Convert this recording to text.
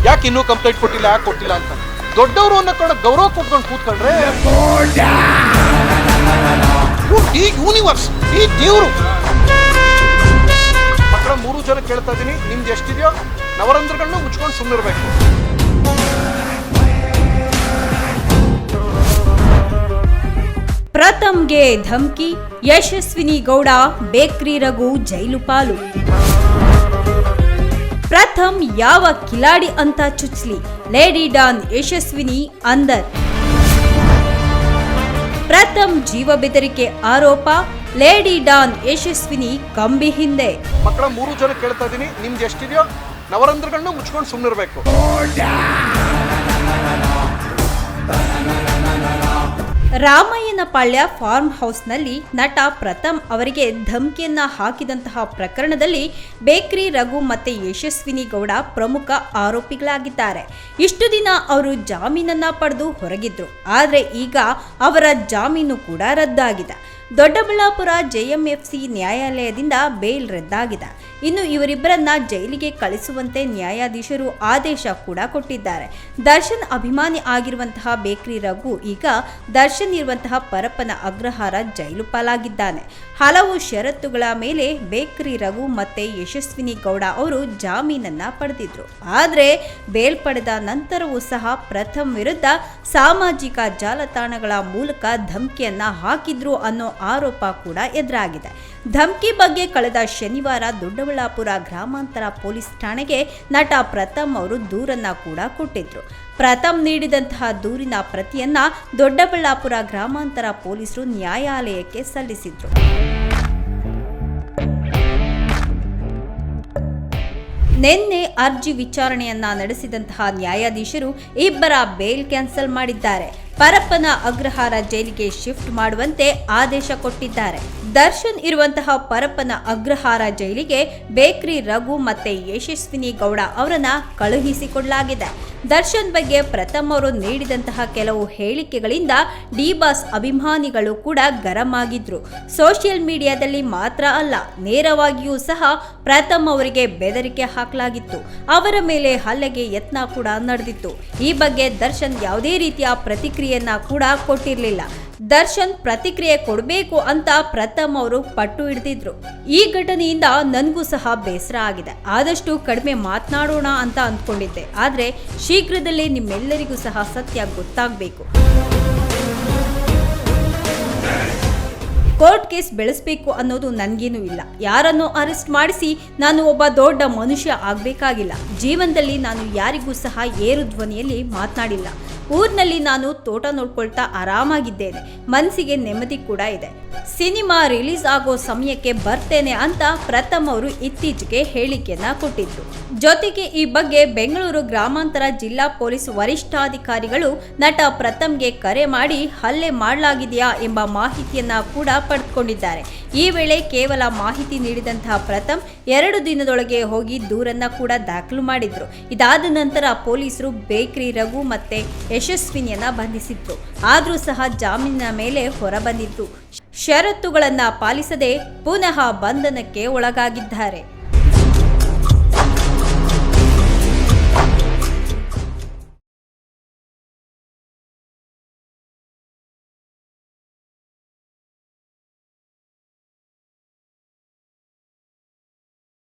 ಯಾಕೆ ಇನ್ನೂ ಕಂಪ್ಲೇಂಟ್ ಕೊಟ್ಟಿಲ್ಲ, ಯಾಕೆ ಕೊಟ್ಟಿಲ್ಲ ಅಂತ ದೊಡ್ಡವರು ಅನ್ನೋ ಗೌರವ ಕೊಟ್ಕೊಂಡು ಕೂತ್ಕೊಂಡ್ರೆ ಈ ಯೂನಿವರ್ಸ್, ಈ ದೇವರು. ಮಕ್ಕಳ 3 ಜನ ಕೇಳ್ತಾ ಇದೀನಿ, ನಿಮ್ದು ಎಷ್ಟಿದೆಯೋ ನವರಂಧ್ರಗಳನ್ನ ಮುಚ್ಕೊಂಡು ಸುಮ್ಮನಿರ್ಬೇಕು. ಪ್ರಥಮ್ಗೆ ಧಮ್ಕಿ, ಯಶಸ್ವಿನಿ ಗೌಡ ಬೇಕ್ರಿ ರಘು ಜೈಲು ಪಾಲು. ಪ್ರಥಮ್ ಯಾವ ಕಿಲಾಡಿ ಅಂತ ಚುಚ್ಲಿ, ಲೇಡಿ ಡಾನ್ ಯಶಸ್ವಿನಿ ಅಂದರ್. ಪ್ರಥಮ್ ಜೀವ ಬೆದರಿಕೆ ಆರೋಪ, ಲೇಡಿ ಡಾನ್ ಯಶಸ್ವಿನಿ ಕಂಬಿ ಹಿಂದೆ. ಮಕ್ಕಳ 3 ಜನ ಕೇಳ್ತಾ ಇದೀನಿ, ನಿಮ್ದು ಎಷ್ಟಿದೆಯೋ ನವರಂಧ್ರಗಳನ್ನ ಮುಚ್ಕೊಂಡು ಸುಮ್ಮನಿರ್ಬೇಕು. ರಾಮಯ್ಯನಪಾಳ್ಯ ಫಾರ್ಮ್ ಹೌಸ್ನಲ್ಲಿ ನಟ ಪ್ರಥಮ್ ಅವರಿಗೆ ಧಮ್ಕಿಯನ್ನ ಹಾಕಿದಂತಹ ಪ್ರಕರಣದಲ್ಲಿ ಬೇಕ್ರಿ ರಘು ಮತ್ತೆ ಯಶಸ್ವಿನಿ ಗೌಡ ಪ್ರಮುಖ ಆರೋಪಿಗಳಾಗಿದ್ದಾರೆ. ಇಷ್ಟು ದಿನ ಅವರು ಜಾಮೀನನ್ನ ಪಡೆದು ಹೊರಗಿದ್ರು. ಆದರೆ ಈಗ ಅವರ ಜಾಮೀನು ಕೂಡ ರದ್ದಾಗಿದೆ. ದೊಡ್ಡಬಳ್ಳಾಪುರ ಜೆಎಂಎಫ್ಸಿ ನ್ಯಾಯಾಲಯದಿಂದ ಬೇಲ್ ರದ್ದಾಗಿದೆ. ಇನ್ನು ಇವರಿಬ್ಬರನ್ನ ಜೈಲಿಗೆ ಕಳಿಸುವಂತೆ ನ್ಯಾಯಾಧೀಶರು ಆದೇಶ ಕೂಡ ಕೊಟ್ಟಿದ್ದಾರೆ. ದರ್ಶನ್ ಅಭಿಮಾನಿ ಆಗಿರುವಂತಹ ಬೇಕ್ರಿ ರಘು ಈಗ ದರ್ಶನ್ ಇರುವಂತಹ ಪರಪ್ಪನ ಅಗ್ರಹಾರ ಜೈಲು ಪಾಲಾಗಿದ್ದಾನೆ. ಹಲವು ಷರತ್ತುಗಳ ಮೇಲೆ ಬೇಕ್ರಿ ರಘು ಮತ್ತೆ ಯಶಸ್ವಿನಿ ಗೌಡ ಅವರು ಜಾಮೀನನ್ನ ಪಡೆದಿದ್ರು. ಆದರೆ ಬೇಲ್ ಪಡೆದ ನಂತರವೂ ಸಹ ಪ್ರಥಮ್ ವಿರುದ್ಧ ಸಾಮಾಜಿಕ ಜಾಲತಾಣಗಳ ಮೂಲಕ ಧಮ್ಕಿಯನ್ನ ಹಾಕಿದ್ರು ಅನ್ನೋ ಆರೋಪ ಕೂಡ ಎದುರಾಗಿದೆ. ಧಮ್ಕಿ ಬಗ್ಗೆ ಕಳೆದ ಶನಿವಾರ ದೊಡ್ಡಬಳ್ಳಾಪುರ ಗ್ರಾಮಾಂತರ ಪೊಲೀಸ್ ಠಾಣೆಗೆ ನಟ ಪ್ರಥಮ್ ಅವರು ದೂರನ್ನ ಕೂಡ ಕೊಟ್ಟಿದ್ರು. ಪ್ರಥಮ್ ನೀಡಿದಂತಹ ದೂರಿನ ಪ್ರತಿಯನ್ನ ದೊಡ್ಡಬಳ್ಳಾಪುರ ಗ್ರಾಮಾಂತರ ಪೊಲೀಸರು ನ್ಯಾಯಾಲಯಕ್ಕೆ ಸಲ್ಲಿಸಿದ್ರು. ನಿನ್ನೆ ಅರ್ಜಿ ವಿಚಾರಣೆಯನ್ನ ನಡೆಸಿದಂತಹ ನ್ಯಾಯಾಧೀಶರು ಇಬ್ಬರ ಬೇಲ್ ಕ್ಯಾನ್ಸಲ್ ಮಾಡಿದ್ದಾರೆ. ಪರಪ್ಪನ ಅಗ್ರಹಾರ ಜೈಲಿಗೆ ಶಿಫ್ಟ್ ಮಾಡುವಂತೆ ಆದೇಶ ಕೊಟ್ಟಿದ್ದಾರೆ. ದರ್ಶನ್ ಇರುವಂತಹ ಪರಪ್ಪನ ಅಗ್ರಹಾರ ಜೈಲಿಗೆ ಬೇಕ್ರಿ ರಘು ಮತ್ತೆ ಯಶಸ್ವಿನಿ ಗೌಡ ಅವರನ್ನ ಕಳುಹಿಸಿಕೊಡಲಾಗಿದೆ. ದರ್ಶನ್ ಬಗ್ಗೆ ಪ್ರಥಮ್ ಅವರು ನೀಡಿದಂತಹ ಕೆಲವು ಹೇಳಿಕೆಗಳಿಂದ ಡಿ ಬಾಸ್ ಅಭಿಮಾನಿಗಳು ಕೂಡ ಗರಂ ಆಗಿದ್ರು. ಸೋಷಿಯಲ್ ಮೀಡಿಯಾದಲ್ಲಿ ಮಾತ್ರ ಅಲ್ಲ, ನೇರವಾಗಿಯೂ ಸಹ ಪ್ರಥಮ್ ಅವರಿಗೆ ಬೆದರಿಕೆ ಹಾಕಲಾಗಿತ್ತು. ಅವರ ಮೇಲೆ ಹಲ್ಲೆಗೆ ಯತ್ನ ಕೂಡ ನಡೆದಿತ್ತು. ಈ ಬಗ್ಗೆ ದರ್ಶನ್ ಯಾವುದೇ ರೀತಿಯ ಪ್ರತಿಕ್ರಿಯೆಯನ್ನ ಕೂಡ ಕೊಟ್ಟಿರಲಿಲ್ಲ. ದರ್ಶನ್ ಪ್ರತಿಕ್ರಿಯೆ ಕೊಡಬೇಕು ಅಂತ ಪ್ರಥಮ್ ಅವರು ಪಟ್ಟು ಹಿಡಿದಿದ್ರು. ಈ ಘಟನೆಯಿಂದ ನನಗೂ ಸಹ ಬೇಸರ ಆಗಿದೆ. ಆದಷ್ಟು ಕಡಿಮೆ ಮಾತನಾಡೋಣ ಅಂತ ಅಂದ್ಕೊಂಡಿದ್ದೆ. ಆದ್ರೆ ಶೀಘ್ರದಲ್ಲೇ ನಿಮ್ಮೆಲ್ಲರಿಗೂ ಸಹ ಸತ್ಯ ಗೊತ್ತಾಗಬೇಕು. ಕೋರ್ಟ್ ಕೇಸ್ ಬೆಳೆಸಬೇಕು ಅನ್ನೋದು ನನಗೇನೂ ಇಲ್ಲ. ಯಾರನ್ನೋ ಅರೆಸ್ಟ್ ಮಾಡಿಸಿ ನಾನು ಒಬ್ಬ ದೊಡ್ಡ ಮನುಷ್ಯ ಆಗಬೇಕಾಗಿಲ್ಲ. ಜೀವನದಲ್ಲಿ ನಾನು ಯಾರಿಗೂ ಸಹ ಏರು ಧ್ವನಿಯಲ್ಲಿ ಮಾತನಾಡಿಲ್ಲ. ಊರಿನಲ್ಲಿ ನಾನು ತೋಟ ನೋಡ್ಕೊಳ್ತಾ ಆರಾಮಾಗಿದ್ದೇನೆ. ಮನಸ್ಸಿಗೆ ನೆಮ್ಮದಿ ಕೂಡ ಇದೆ. ಸಿನಿಮಾ ರಿಲೀಸ್ ಆಗೋ ಸಮಯಕ್ಕೆ ಬರ್ತೇನೆ ಅಂತ ಪ್ರಥಮ್ ಅವರು ಇತ್ತೀಚೆಗೆ ಹೇಳಿಕೆಯನ್ನ ಕೊಟ್ಟಿದ್ರು. ಜೊತೆಗೆ ಈ ಬಗ್ಗೆ ಬೆಂಗಳೂರು ಗ್ರಾಮಾಂತರ ಜಿಲ್ಲಾ ಪೊಲೀಸ್ ವರಿಷ್ಠಾಧಿಕಾರಿಗಳು ನಟ ಪ್ರಥಮ್ಗೆ ಕರೆ ಮಾಡಿ ಹಲ್ಲೆ ಮಾಡಲಾಗಿದೆಯಾ ಎಂಬ ಮಾಹಿತಿಯನ್ನ ಕೂಡ ಪಡೆದುಕೊಂಡಿದ್ದಾರೆ. ಈ ವೇಳೆ ಕೇವಲ ಮಾಹಿತಿ ನೀಡಿದಂತಹ ಪ್ರಥಮ್ 2 ದಿನದೊಳಗೆ ಹೋಗಿ ದೂರನ್ನ ಕೂಡ ದಾಖಲು ಮಾಡಿದ್ರು. ಇದಾದ ನಂತರ ಪೊಲೀಸರು ಬೇಕ್ರಿ ರಘು ಮತ್ತೆ ಯಶಸ್ವಿನಿಯನ್ನ ಬಂಧಿಸಿದ್ರು. ಆದ್ರೂ ಸಹ ಜಾಮೀನಿನ ಮೇಲೆ ಹೊರಬಂದಿದ್ರು. ಷರತ್ತುಗಳನ್ನ ಪಾಲಿಸದೆ ಪುನಃ ಬಂಧನಕ್ಕೆ ಒಳಗಾಗಿದ್ದಾರೆ.